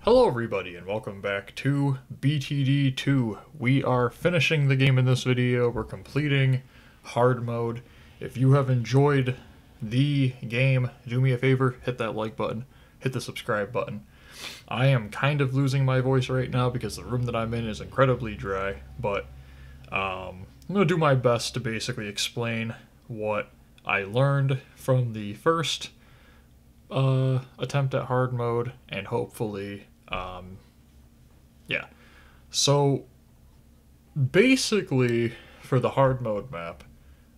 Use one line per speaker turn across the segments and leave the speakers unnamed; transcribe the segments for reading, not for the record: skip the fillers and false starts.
Hello everybody and welcome back to BTD2. We are finishing the game in this video. We're completing hard mode. If you have enjoyed the game, do me a favor, hit that like button, hit the subscribe button. I am kind of losing my voice right now because the room that I'm in is incredibly dry, but I'm going to do my best to basically explain what I learned from the first attempt at hard mode, and hopefully, yeah. So, basically, for the hard mode map,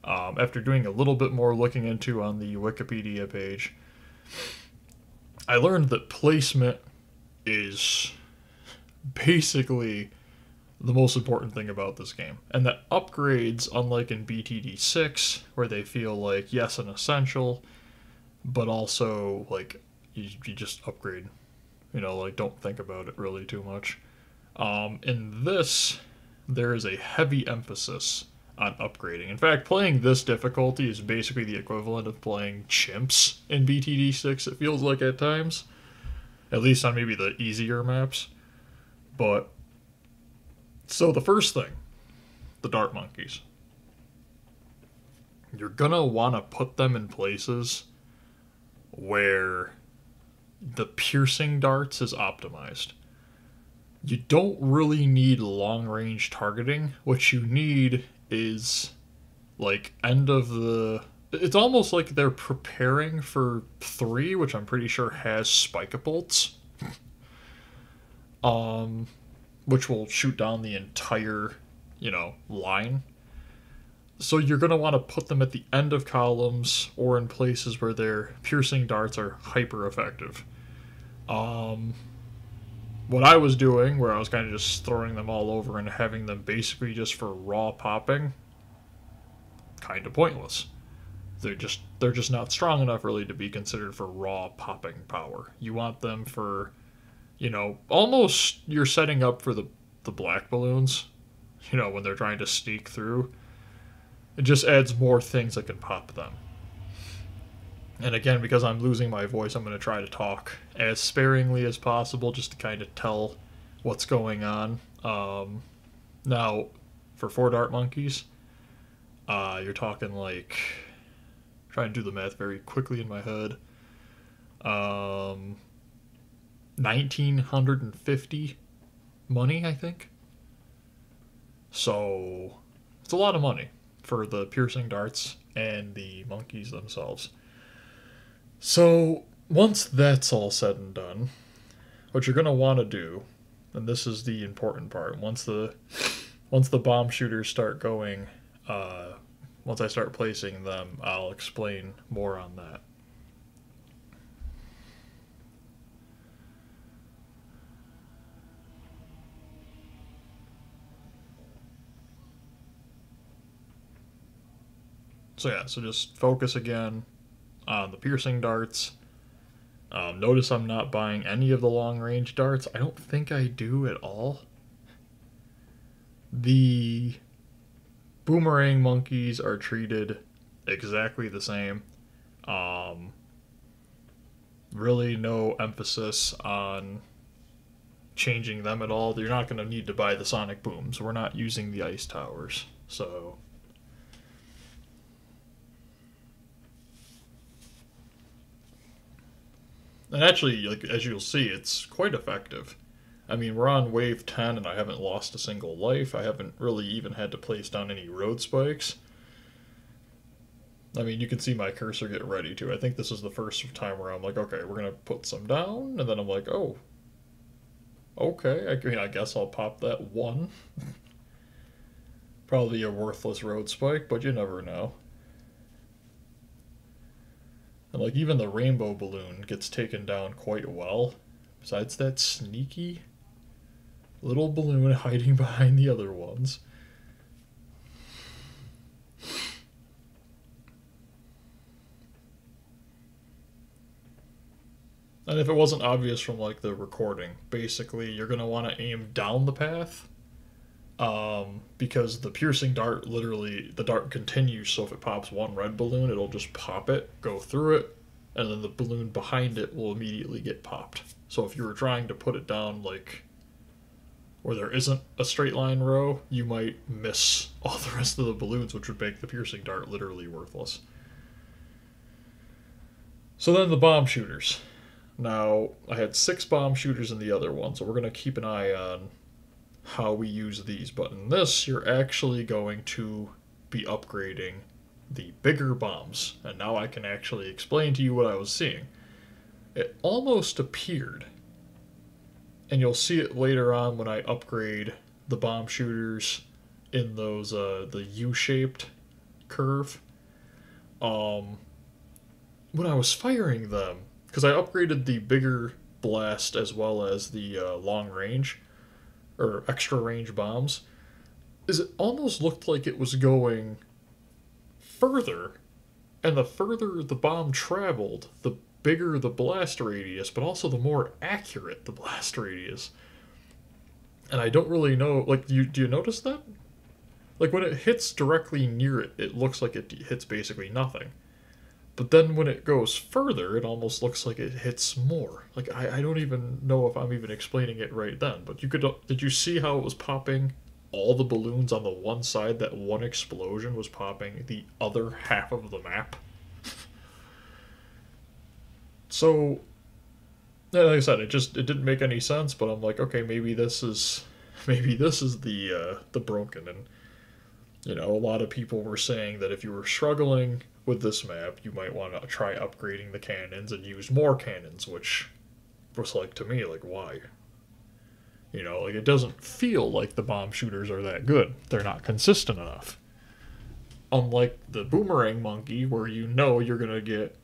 after doing a little bit more looking into on the Wikipedia page, I learned that placement is basically the most important thing about this game, and that upgrades, unlike in BTD6, where they feel like, yes, an essential, but also, like, you just upgrade. Like, don't think about it really too much. In this, there is a heavy emphasis on upgrading. In fact, playing this difficulty is basically the equivalent of playing chimps in BTD6, it feels like at times. At least on maybe the easier maps. But, so the first thing, the dart monkeys. You're gonna want to put them in places where the piercing darts is optimized. You don't really need long range targeting. What you need is like end of the. It's almost like they're preparing for 3, which I'm pretty sure has spike bolts. Which will shoot down the entire, line. So you're going to want to put them at the end of columns or in places where their piercing darts are hyper effective. What I was doing, where I was kind of just throwing them all over and having them basically just for raw popping, kind of pointless. They're just not strong enough really to be considered for raw popping power. You want them for, almost you're setting up for the black balloons, when they're trying to sneak through. It just adds more things that can pop them. And again, because I'm losing my voice, I'm going to try to talk as sparingly as possible just to kind of tell what's going on. Now, for 4 dart monkeys, you're talking like, trying to do the math very quickly in my head, 1,950 money, I think. So, it's a lot of money for the piercing darts and the monkeys themselves. So, once that's all said and done, what you're going to want to do, and this is the important part, once the bomb shooters start going, once I start placing them, I'll explain more on that. So yeah, so just focus again on the piercing darts. Notice I'm not buying any of the long range darts. I don't think I do at all. The boomerang monkeys are treated exactly the same. Really no emphasis on changing them at all. You're not going to need to buy the sonic booms. We're not using the ice towers. So and actually, like, as you'll see, it's quite effective. I mean, we're on wave 10 and I haven't lost a single life. I haven't really even had to place down any road spikes. I mean, you can see my cursor get ready too. I think this is the first time where I'm like, okay, we're going to put some down. And then I'm like, oh, okay. I mean, I guess I'll pop that one. Probably a worthless road spike, but you never know. And like even the rainbow balloon gets taken down quite well. Besides that sneaky little balloon hiding behind the other ones. And if it wasn't obvious from like the recording, basically you're going to want to aim down the path. Because the piercing dart, literally, the dart continues, so if it pops one red balloon, it'll just pop it, go through it, and then the balloon behind it will immediately get popped. So if you were trying to put it down like where there isn't a straight line row, you might miss all the rest of the balloons, which would make the piercing dart literally worthless. So then the bomb shooters. Now, I had 6 bomb shooters in the other one, so we're going to keep an eye on how we use these. But in this, you're actually going to be upgrading the bigger bombs. And now I can actually explain to you what I was seeing. It almost appeared, and you'll see it later on when I upgrade the bomb shooters in those the U-shaped curve. When I was firing them, because I upgraded the bigger blast as well as the long range or extra range bombs, is it almost looked like it was going further, and the further the bomb traveled, the bigger the blast radius, but also the more accurate the blast radius. And I don't really know, like, do you notice that? Like, when it hits directly near it, it looks like it hits basically nothing. But then when it goes further, it almost looks like it hits more. Like, I don't even know if I'm even explaining it right then. But did you see how it was popping all the balloons on the one side? That one explosion was popping the other half of the map. So, like I said, it didn't make any sense. But I'm like, okay, maybe this is the broken. And you know, a lot of people were saying that if you were struggling with this map, you might want to try upgrading the cannons and use more cannons, which was like, to me, like, why? You know, like, it doesn't feel like the bomb shooters are that good. They're not consistent enough. Unlike the boomerang monkey, where you know you're going to get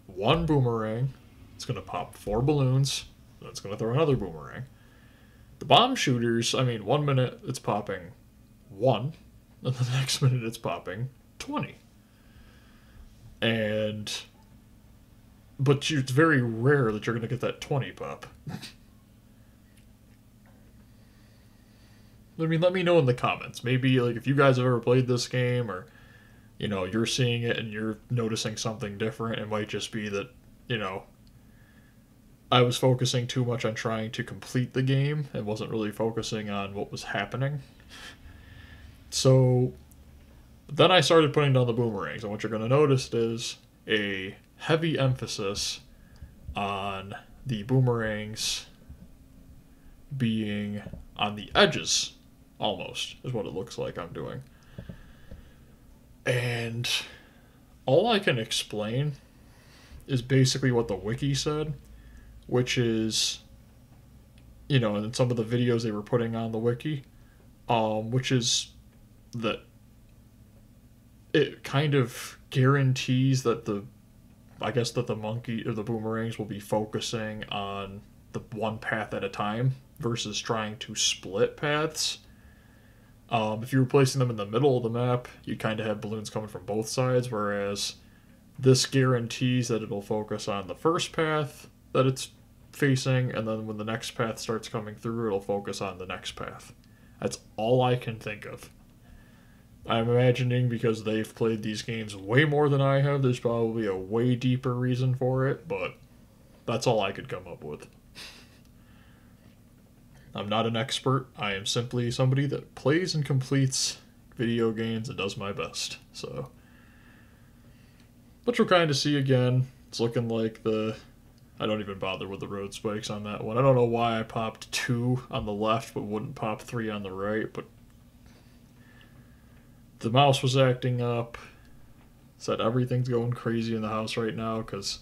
one boomerang, it's going to pop 4 balloons, then it's going to throw another boomerang. The bomb shooters, I mean, 1 minute it's popping 1, and the next minute it's popping 20. But it's very rare that you're going to get that 20 pop. I mean, let me know in the comments. Maybe, like, if you guys have ever played this game, or, you know, you're seeing it and you're noticing something different. It might just be that, you know, I was focusing too much on trying to complete the game and wasn't really focusing on what was happening. So then I started putting down the boomerangs, and what you're going to notice is a heavy emphasis on the boomerangs being on the edges, almost, is what it looks like I'm doing. And all I can explain is basically what the wiki said, which is, you know, in some of the videos they were putting on the wiki, which is that it kind of guarantees that the monkey or the boomerangs will be focusing on the one path at a time versus trying to split paths. If you were placing them in the middle of the map, you kind of have balloons coming from both sides, whereas this guarantees that it'll focus on the first path that it's facing, and then when the next path starts coming through, it'll focus on the next path. That's all I can think of. I'm imagining because they've played these games way more than I have, there's probably a way deeper reason for it, but that's all I could come up with. I'm not an expert. I am simply somebody that plays and completes video games and does my best. So, but you'll kind of see again, it's looking like I don't even bother with the road spikes on that one. I don't know why I popped 2 on the left but wouldn't pop 3 on the right, but the mouse was acting up. Said everything's going crazy in the house right now because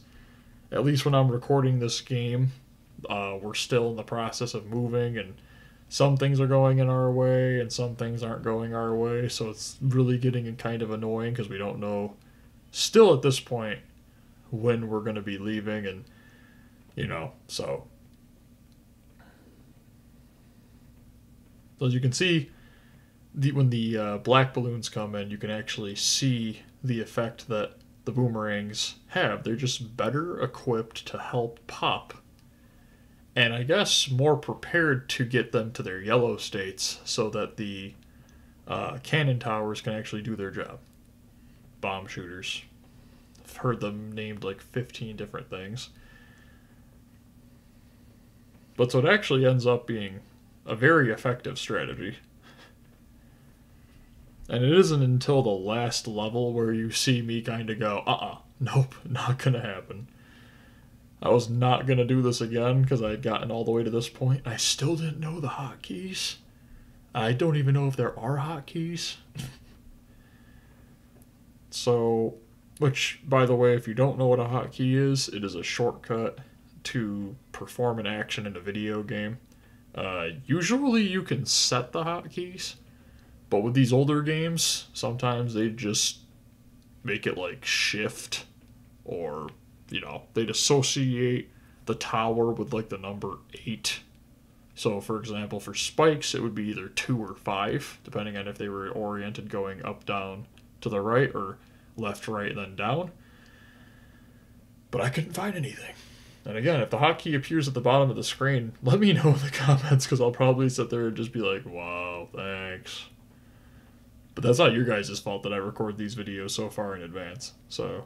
at least when I'm recording this game, we're still in the process of moving, and some things are going in our way and some things aren't going our way, so it's really getting kind of annoying because we don't know still at this point when we're going to be leaving, and you know, so as you can see, when the black balloons come in, you can actually see the effect that the boomerangs have. They're just better equipped to help pop, and I guess more prepared to get them to their yellow states so that the cannon towers can actually do their job. Bomb shooters. I've heard them named like 15 different things. But so it actually ends up being a very effective strategy. And it isn't until the last level where you see me kind of go, nope, not gonna happen. I was not gonna do this again because I had gotten all the way to this point. I still didn't know the hotkeys. I don't even know if there are hotkeys. So, which, by the way, if you don't know what a hotkey is, it is a shortcut to perform an action in a video game. Usually you can set the hotkeys, but with these older games, sometimes they just make it like shift, or, they'd associate the tower with like the number 8. So, for example, for spikes, it would be either 2 or 5, depending on if they were oriented going up, down, to the right, or left, right, then down. But I couldn't find anything. And again, if the hotkey appears at the bottom of the screen, let me know in the comments, because I'll probably sit there and just be like, wow, thanks. But that's not your guys' fault that I record these videos so far in advance. So,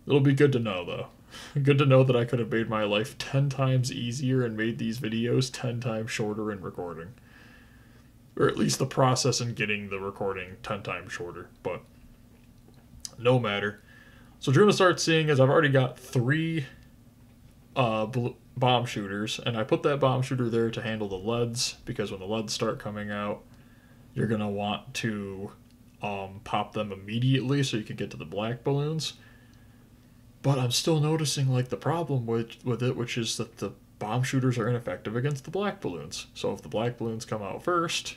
it'll be good to know, though. Good to know that I could have made my life 10 times easier and made these videos 10 times shorter in recording. Or at least the process in getting the recording 10 times shorter. But, no matter. So what you're going to start seeing is I've already got 3 bomb shooters. And I put that bomb shooter there to handle the leads. Because when the leads start coming out, you're going to want to pop them immediately so you can get to the black balloons. But I'm still noticing like the problem with it, which is that the bomb shooters are ineffective against the black balloons. So if the black balloons come out first,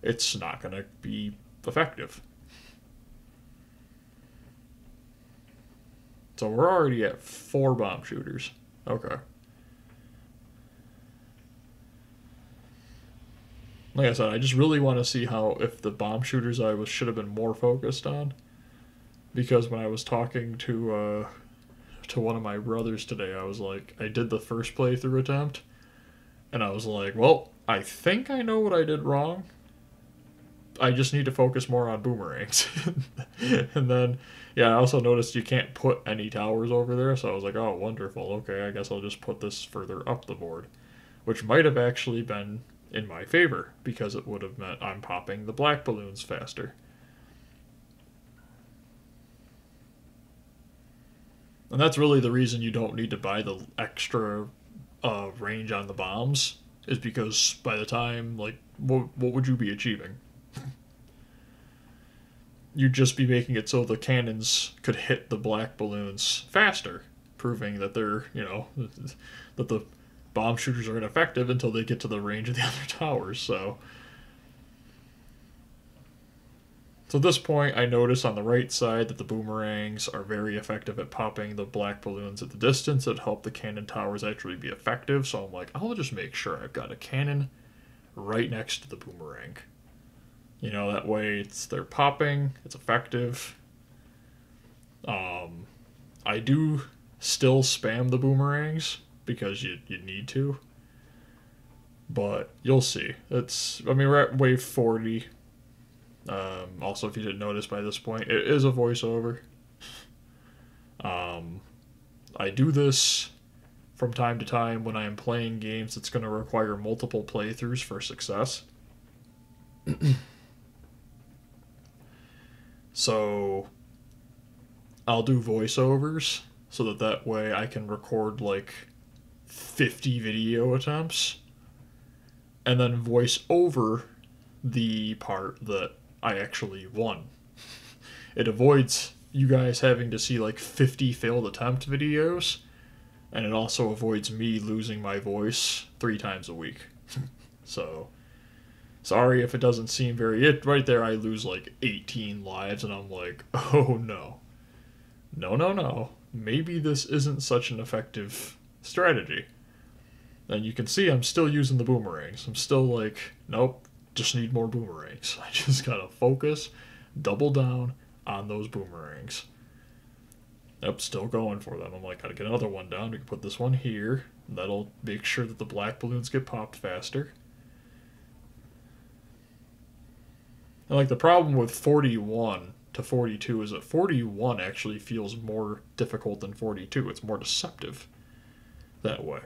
it's not going to be effective. So we're already at 4 bomb shooters. Okay. Like I said, I just really want to see if the bomb shooters should have been more focused on. Because when I was talking to one of my brothers today, I was like, I did the first playthrough attempt, and I was like, well, I think I know what I did wrong. I just need to focus more on boomerangs. And then, I also noticed you can't put any towers over there, so I was like, oh, wonderful, okay, I guess I'll just put this further up the board. Which might have actually been in my favor, because it would have meant I'm popping the black balloons faster. And that's really the reason you don't need to buy the extra range on the bombs, is because by the time, what would you be achieving? You'd just be making it so the cannons could hit the black balloons faster, proving that they're, that the bomb shooters are ineffective until they get to the range of the other towers, So at this point, I notice on the right side that the boomerangs are very effective at popping the black balloons at the distance that help the cannon towers actually be effective. So I'm like, I'll just make sure I've got a cannon right next to the boomerang. That way they're popping, it's effective. I do still spam the boomerangs because you need to. But you'll see. We're at wave 40. Also, if you didn't notice by this point, it is a voiceover. I do this from time to time when I am playing games that's going to require multiple playthroughs for success. So, I'll do voiceovers so that way I can record like 50 video attempts and then voice over the part that I actually won. It avoids you guys having to see like 50 failed attempt videos, and it also avoids me losing my voice 3 times a week. So, sorry if it doesn't seem right there I lose like 18 lives, and I'm like, oh no. No. Maybe this isn't such an effective strategy. And you can see I'm still using the boomerangs. I'm still like, nope, just need more boomerangs. I just gotta focus, double down on those boomerangs. Yep, still going for them. I'm like, gotta get another one down. We can put this one here. That'll make sure that the black balloons get popped faster. And like the problem with 41 to 42 is that 41 actually feels more difficult than 42. It's more deceptive that way.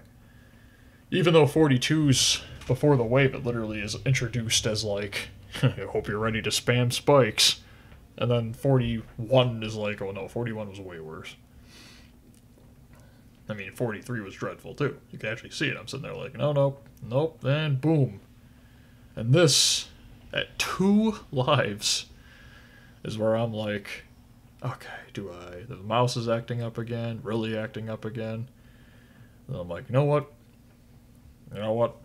Even though 42's before the wave, it literally is introduced as like, I hope you're ready to spam spikes. And then 41 is like, oh no, 41 was way worse. I mean, 43 was dreadful too. You can actually see it. I'm sitting there like, no, nope, nope, and boom. And this, at 2 lives, is where I'm like, okay, the mouse is acting up again, really acting up again. And I'm like, you know what?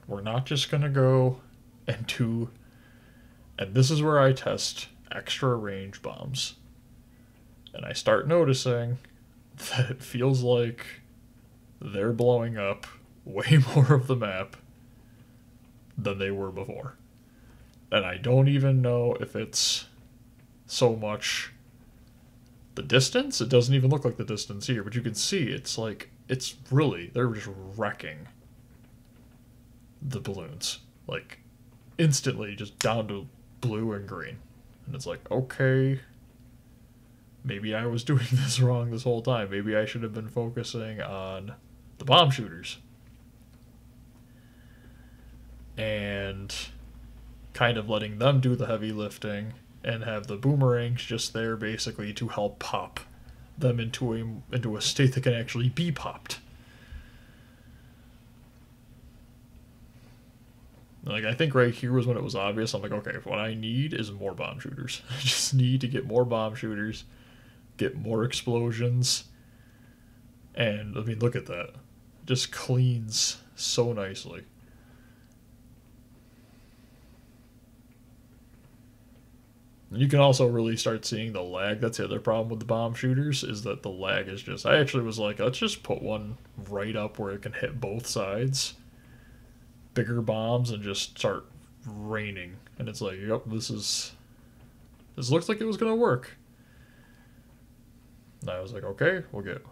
We're not just gonna go and do, and this is where I test extra range bombs. And I start noticing that it feels like they're blowing up way more of the map than they were before. And I don't even know if it's so much the distance. It doesn't even look like the distance here, but you can see it's like, it's really, they're just wrecking the balloons. Like, instantly just down to blue and green. And it's like, okay, maybe I was doing this wrong this whole time. Maybe I should have been focusing on the bomb shooters. And kind of letting them do the heavy lifting and have the boomerangs just there basically to help pop them into a state that can actually be popped. Like, I think right here was when it was obvious. I'm like, okay, what I need is more bomb shooters. I just need to get more bomb shooters, get more explosions. And, I mean, look at that. Just cleans so nicely. And you can also really start seeing the lag. That's the other problem with the bomb shooters, is that the lag is just... I actually was like, let's just put one right up where it can hit both sides. Bigger bombs and just start raining. And it's like, yep, this looks like it was gonna work. And I was like, okay, we'll get,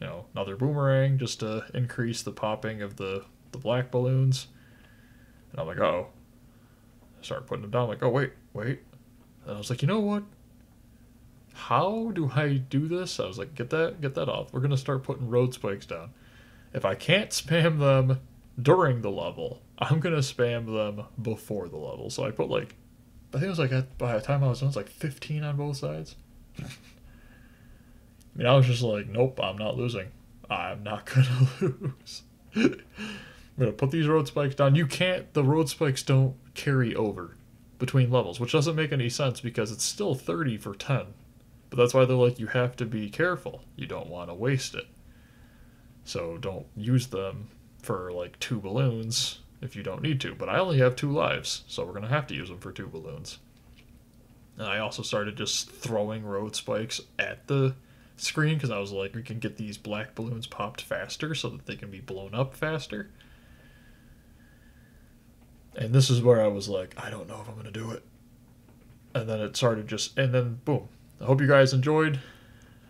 another boomerang just to increase the popping of the black balloons. And I'm like, uh-oh. I started putting them down, like, oh, wait. And I was like, you know what? How do I do this? I was like, get that off. We're gonna start putting road spikes down. If I can't spam them during the level, I'm gonna spam them before the level. So I put like, I think it was like, by the time I was done, it was like 15 on both sides. I mean, I was just like, nope, I'm not losing. I'm not gonna lose. I'm gonna put these road spikes down. The road spikes don't carry over between levels, which doesn't make any sense because it's still 30 for 10. But that's why they're like, you have to be careful. You don't want to waste it. So don't use them for like 2 balloons if you don't need to. But I only have 2 lives, so we're going to have to use them for 2 balloons. And I also started just throwing road spikes at the screen because I was like, we can get these black balloons popped faster so that they can be blown up faster. And this is where I was like, I don't know if I'm going to do it. And then it started and then boom. I hope you guys enjoyed.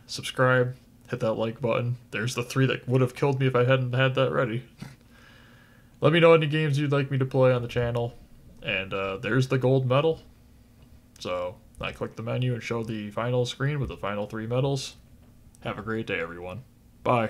Subscribe. Hit that like button. There's the 3 that would have killed me if I hadn't had that ready. Let me know any games you'd like me to play on the channel. And there's the gold medal. So I click the menu and show the final screen with the final 3 medals. Have a great day, everyone. Bye.